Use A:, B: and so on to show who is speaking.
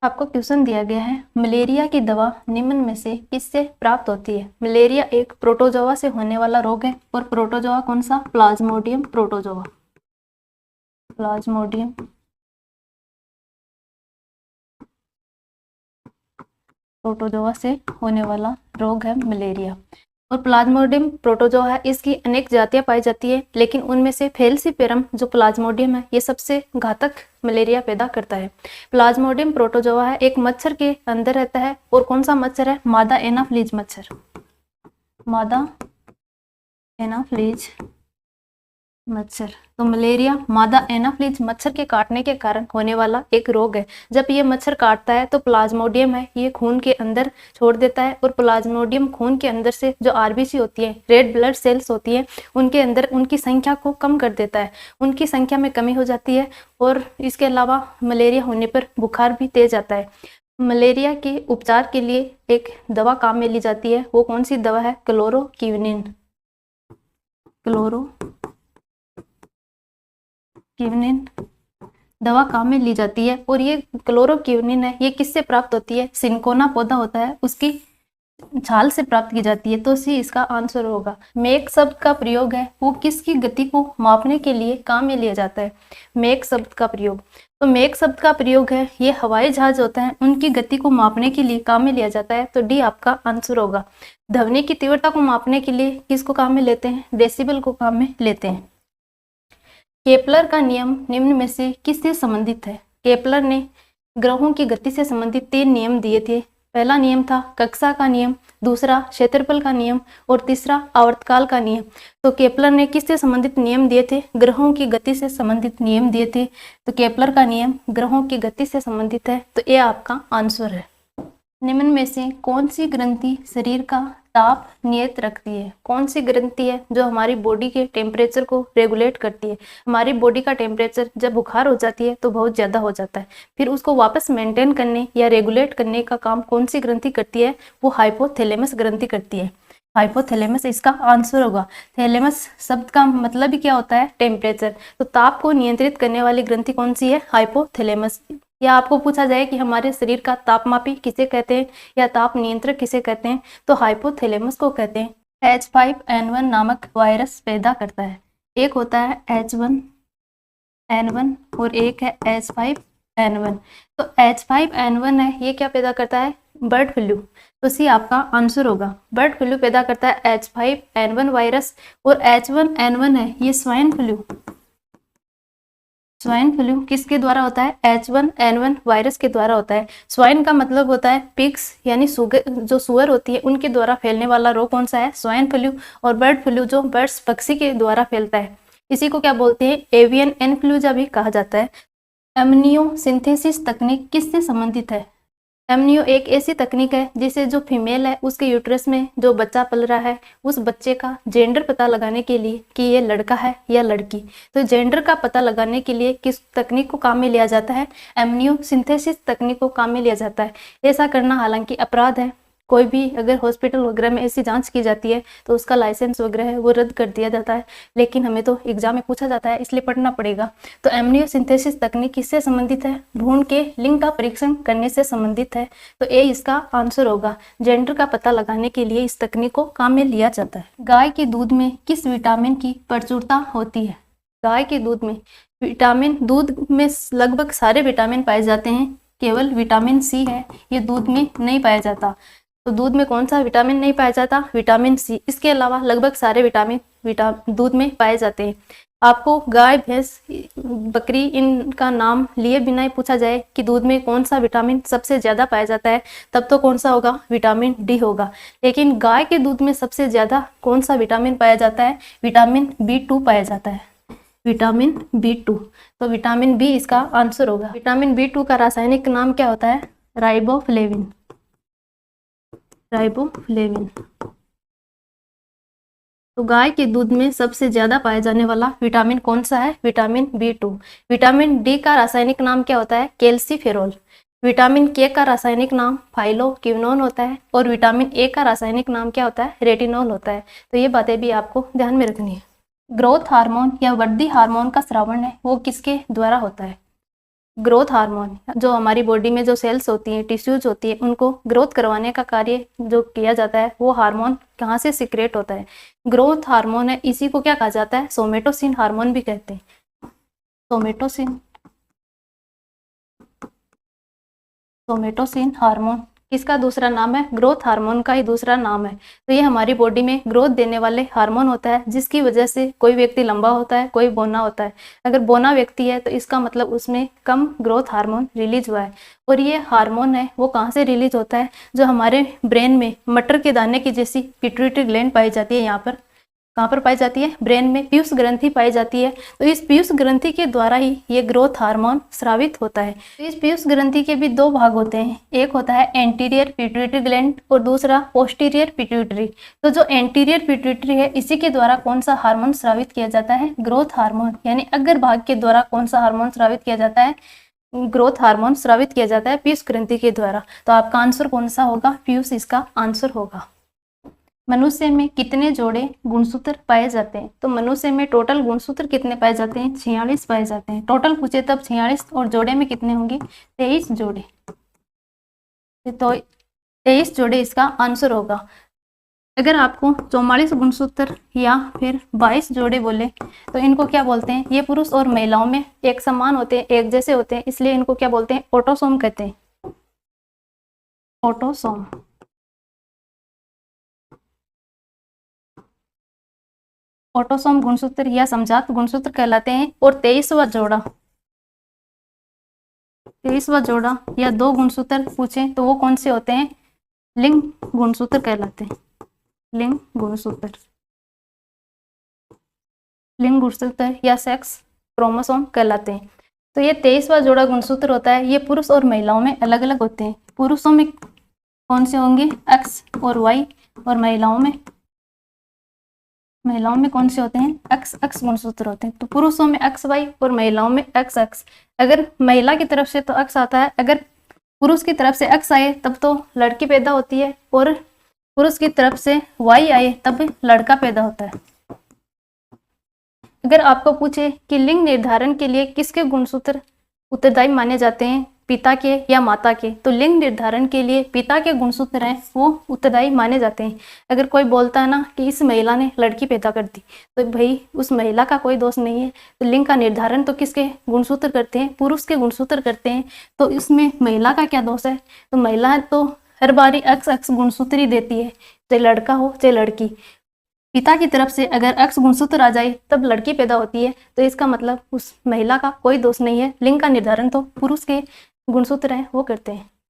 A: आपको क्वेश्चन दिया गया है, मलेरिया की दवा निम्न में से किससे प्राप्त होती है। मलेरिया एक प्रोटोजोआ से होने वाला रोग है और प्रोटोजोआ कौन सा, प्लाज्मोडियम प्रोटोजोआ। प्लाज्मोडियम प्रोटोजोआ से होने वाला रोग है मलेरिया। और प्लाज्मोडियम प्रोटोजोआ है, इसकी अनेक जातियां पाई जाती है, लेकिन उनमें से फैलसीपेरम जो प्लाज्मोडियम है ये सबसे घातक मलेरिया पैदा करता है। प्लाज्मोडियम प्रोटोजोआ है एक मच्छर के अंदर रहता है, और कौन सा मच्छर है, मादा एनाफ्लीज मच्छर। मादा एनाफ्लीज मच्छर। तो मलेरिया मादा एनाफ्लीज मच्छर के काटने के कारण होने वाला एक रोग है। जब ये मच्छर काटता है तो प्लाज्मोडियम है ये खून के अंदर छोड़ देता है, और प्लाज्मोडियम खून के अंदर से जो आरबीसी होती है, रेड ब्लड सेल्स होती है, उनके अंदर उनकी संख्या को कम कर देता है। उनकी संख्या में कमी हो जाती है, और इसके अलावा मलेरिया होने पर बुखार भी तेज आता है। मलेरिया के उपचार के लिए एक दवा काम में ली जाती है, वो कौन सी दवा है, क्लोरोक्विनिन। क्विनिन दवा काम में ली जाती है, और ये क्लोरोक्विनिन है ये किससे प्राप्त होती है, सिंकोना पौधा होता है उसकी छाल से प्राप्त की जाती है। तो सी इसका आंसर होगा। मेक शब्द का प्रयोग है वो किसकी गति को मापने के लिए काम में लिया जाता है। मेक शब्द का प्रयोग, तो मेक शब्द का प्रयोग है ये हवाई जहाज होते हैं उनकी गति को मापने के लिए काम में लिया जाता है। तो डी आपका आंसर होगा। ध्वनि की तीव्रता को मापने के लिए किसको काम में लेते हैं, डेसिबल को काम में लेते हैं। केपलर का नियम निम्न में से किससे संबंधित है। केपलर ने ग्रहों की गति से संबंधित 3 नियम दिए थे। पहला नियम था कक्षा का नियम, दूसरा क्षेत्रफल का नियम, और तीसरा आवर्तकाल का नियम। तो केपलर ने किससे संबंधित नियम दिए थे, ग्रहों की गति से संबंधित नियम दिए थे। तो केपलर का नियम ग्रहों की गति से संबंधित है, तो ये आपका आंसर है। निम्न में से कौन सी ग्रंथि शरीर का ताप नियत रखती है। कौन सी ग्रंथि है जो हमारी बॉडी के टेम्परेचर को रेगुलेट करती है। हमारी बॉडी का टेम्परेचर जब बुखार हो जाती है तो बहुत ज़्यादा हो जाता है, फिर उसको वापस मेंटेन करने या रेगुलेट करने का काम कौन सी ग्रंथि करती है, वो हाइपोथैलेमस ग्रंथि करती है। हाइपोथैलेमस इसका आंसर होगा। थैलेमस शब्द का मतलब ही क्या होता है, टेम्परेचर। तो ताप को नियंत्रित करने वाली ग्रंथि कौन सी है, हाइपोथैलेमस। या आपको पूछा जाए कि हमारे शरीर का तापमापी किसे कहते हैं या ताप नियंत्रक किसे कहते हैं, तो हाइपोथैलेमस को कहते हैं। H5N1 नामक वायरस पैदा करता है। एक होता है H1N1 और एक है H5N1। तो H5N1 है ये क्या पैदा करता है, बर्ड फ्लू। तो सी आपका आंसर होगा। बर्ड फ्लू पैदा करता है H5N1 वायरस, और H1N1 है ये स्वाइन फ्लू। स्वाइन फ्लू किसके द्वारा होता है, H1N1 वायरस के द्वारा होता है। स्वाइन का मतलब होता है पिग्स, यानी जो सुअर होती है उनके द्वारा फैलने वाला रोग कौन सा है, स्वाइन फ्लू। और बर्ड फ्लू जो बर्ड्स पक्षी के द्वारा फैलता है, इसी को क्या बोलते हैं, एवियन इन्फ्लुएंजा भी कहा जाता है। एमनियो सिंथेसिस तकनीक किससे संबंधित है। एमनियो एक ऐसी तकनीक है जिसे जो फीमेल है उसके यूट्रस में जो बच्चा पल रहा है उस बच्चे का जेंडर पता लगाने के लिए कि ये लड़का है या लड़की, तो जेंडर का पता लगाने के लिए किस तकनीक को काम में लिया जाता है, एमनियो सिंथेसिस तकनीक को काम में लिया जाता है। ऐसा करना हालांकि अपराध है। कोई भी अगर हॉस्पिटल वगैरह में ऐसी जांच की जाती है तो उसका लाइसेंस वगैरह है वो रद्द कर दिया जाता है, लेकिन हमें तो एग्जाम में पूछा जाता है इसलिए पढ़ना पड़ेगा। तो एमनियो सिंथेसिस तकनीक किससे संबंधित है, भ्रूण के लिंग का परीक्षण करने से संबंधित है। तो ये इसका आंसर होगा। जेंडर का पता लगाने के लिए इस तकनीक को काम में लिया जाता है। गाय के दूध में किस विटामिन की प्रचुरता होती है। गाय के दूध में विटामिन, दूध में लगभग सारे विटामिन पाए जाते हैं, केवल विटामिन सी है ये दूध में नहीं पाया जाता। तो दूध में कौन सा विटामिन नहीं पाया जाता, विटामिन सी। इसके अलावा लगभग सारे विटामिन दूध में पाए जाते हैं। आपको गाय, भैंस, बकरी इनका नाम लिए बिना ही पूछा जाए कि दूध में कौन सा विटामिन सबसे ज़्यादा पाया जाता है, तब तो कौन सा होगा, विटामिन डी होगा। लेकिन गाय के दूध में सबसे ज़्यादा कौन सा विटामिन पाया जाता है, विटामिन B2 पाया जाता है, विटामिन B2। तो विटामिन बी इसका आंसर होगा। विटामिन B2 का रासायनिक नाम क्या होता है, राइबोफ्लेविन। राइबोफ्लेविन। तो गाय के दूध में सबसे ज्यादा पाया जाने वाला विटामिन कौन सा है, विटामिन B2। विटामिन डी का रासायनिक नाम क्या होता है, कैल्सीफेरोल। विटामिन के का रासायनिक नाम फाइलोक्विनोन होता है, और विटामिन ए का रासायनिक नाम क्या होता है, रेटिनॉल होता है। तो ये बातें भी आपको ध्यान में रखनी है। ग्रोथ हार्मोन या वृद्धि हार्मोन का स्रावण है वो किसके द्वारा होता है। ग्रोथ हार्मोन जो हमारी बॉडी में जो सेल्स होती हैं, टिश्यूज होती है, उनको ग्रोथ करवाने का कार्य जो किया जाता है वो हार्मोन कहाँ से सिक्रेट होता है? ग्रोथ हार्मोन है। इसी को क्या कहा जाता है? सोमेटोसिन हार्मोन भी कहते हैं। सोमेटोसिन सोमेटोसिन हार्मोन किसका दूसरा नाम है? ग्रोथ हार्मोन का ही दूसरा नाम है। तो ये हमारी बॉडी में ग्रोथ देने वाले हार्मोन होता है, जिसकी वजह से कोई व्यक्ति लंबा होता है, कोई बौना होता है। अगर बौना व्यक्ति है तो इसका मतलब उसमें कम ग्रोथ हार्मोन रिलीज हुआ है। और ये हार्मोन है वो कहाँ से रिलीज होता है? जो हमारे ब्रेन में मटर के दाने की जैसी पिट्यूटरी ग्लैंड पाई जाती है। यहाँ पर कहाँ पर पाई जाती है? ब्रेन में पीयूष ग्रंथि पाई जाती है। तो इस पीयूष ग्रंथि के द्वारा ही ये ग्रोथ हार्मोन स्रावित होता है। तो इस पीयूष ग्रंथि के भी दो भाग होते हैं, एक होता है एंटीरियर पिट्यूटरी ग्लैंड और दूसरा पोस्टीरियर पिट्यूटरी। तो जो एंटीरियर पिट्यूटरी है, इसी के द्वारा कौन सा हार्मोन स्रावित किया जाता है? Growth hormone. यानी अग्र भाग के द्वारा कौन सा हार्मोन स्रावित किया जाता है? ग्रोथ हार्मोन स्रावित किया जाता है पीयूष ग्रंथि के द्वारा। तो आपका आंसर कौन सा होगा? पीयूष इसका आंसर होगा। मनुष्य में कितने जोड़े गुणसूत्र पाए जाते हैं? तो मनुष्य में टोटल गुणसूत्र कितने पाए जाते हैं? 46 पाए जाते हैं। टोटल पूछे तब 46 और जोड़े में कितने होंगे? 23 जोड़े। तो 23 जोड़े इसका आंसर होगा। अगर आपको 44 गुणसूत्र या फिर 22 जोड़े बोले तो इनको क्या बोलते हैं? ये पुरुष और महिलाओं में एक समान होते हैं, एक जैसे होते हैं, इसलिए इनको क्या बोलते हैं? ऑटोसोम कहते हैं। ऑटोसोम। ऑटोसोम गुणसूत्र या समजात गुणसूत्र कहलाते हैं। और 23वां जोड़ा या दो गुणसूत्र पूछें तो वो कौन से होते हैं? लिंग गुणसूत्र कहलाते हैं। लिंग गुणसूत्र या सेक्स क्रोमोसोम कहलाते हैं। तो ये 23वां जोड़ा गुणसूत्र होता है, ये पुरुष और महिलाओं में अलग अलग होते हैं। पुरुषों में कौन से होंगे? एक्स और वाई। और महिलाओं में कौन से होते हैं? एक्स एक्स गुणसूत्र होते हैं। तो पुरुषों में एक्स वाई और महिलाओं में एक्स एक्स। अगर महिला की तरफ से तो एक्स आता है, अगर पुरुष की तरफ से एक्स आए तब तो लड़की पैदा होती है, और पुरुष की तरफ से वाई आए तब लड़का पैदा होता है। अगर आपको पूछे कि लिंग निर्धारण के लिए किसके गुणसूत्र उत्तरदायी माने जाते हैं, पिता के या माता के, तो लिंग निर्धारण के लिए पिता के गुणसूत्र हैं वो उत्तरदायी माने जाते हैं। अगर कोई बोलता है ना कि इस महिला ने लड़की पैदा कर दी, तो भाई उस महिला का कोई दोष नहीं है। तो लिंग का निर्धारण तो किसके गुणसूत्र करते हैं? पुरुष के गुणसूत्र करते हैं। तो इसमें महिला का क्या दोष है? तो महिला तो हर बारी एक्स एक्स गुणसूत्र ही देती है, चाहे लड़का हो चाहे लड़की। पिता की तरफ से अगर एक्स गुणसूत्र आ जाए तब लड़की पैदा होती है, तो इसका मतलब उस महिला का कोई दोष नहीं है। लिंग का निर्धारण तो पुरुष के गुणसूत्र हैं वो करते हैं।